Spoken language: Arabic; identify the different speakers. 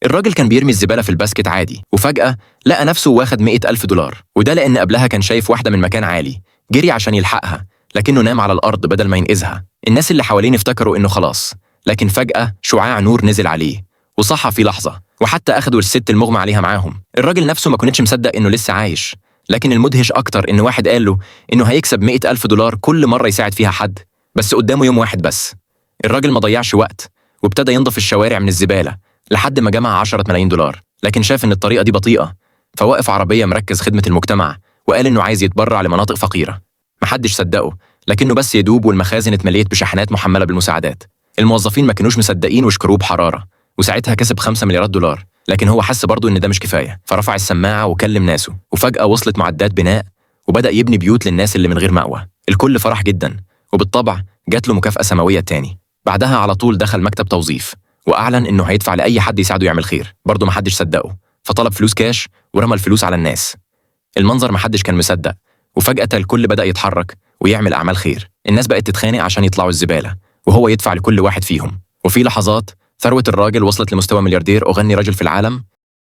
Speaker 1: الراجل كان بيرمي الزبالة في الباسكت عادي، وفجأة لقى نفسه واخد 100,000 دولار، وده لأن قبلها كان شايف واحدة من مكان عالي، جري عشان يلحقها، لكنه نام على الأرض بدل ما ينقذها. الناس اللي حوالين افتكروا إنه خلاص، لكن فجأة شعاع نور نزل عليه وصحى في لحظة، وحتى أخدوا الست المغمى عليها معاهم. الراجل نفسه ما كنتش مصدق إنه لسه عايش، لكن المدهش أكتر إن واحد قال له إنه هيكسب 100,000 دولار كل مرة يساعد فيها حد، بس قدامه يوم واحد بس. الراجل ما ضيعش وقت وابتدى ينظف الشوارع من الزبالة لحد ما جمع 10 ملايين دولار، لكن شاف إن الطريقة دي بطيئة، فوقف عربية مركز خدمة المجتمع وقال إنه عايز يتبرع لمناطق فقيرة. محدش صدقه، لكنه بس يدوب والمخازن اتمليت بشحنات محملة بالمساعدات. الموظفين ما كانوش مصدقين وشكروه بحرارة، وساعتها كسب 5 مليارات دولار. لكن هو حس برضه إن ده مش كفاية، فرفع السماعة وكلم ناسه، وفجأة وصلت معدات بناء وبدأ يبني بيوت للناس اللي من غير مأوى. الكل فرح جدا، وبالطبع جات له مكافأة سماوية تاني. بعدها على طول دخل مكتب توظيف وأعلن إنه هيدفع لأي حد يساعده يعمل خير. برضه محدش صدقه، فطلب فلوس كاش ورمى الفلوس على الناس. المنظر محدش كان مصدق، وفجأة الكل بدأ يتحرك ويعمل أعمال خير. الناس بقت تتخانق عشان يطلعوا الزبالة، وهو يدفع لكل واحد فيهم. وفي لحظات ثروة الراجل وصلت لمستوى ملياردير أغني رجل في العالم.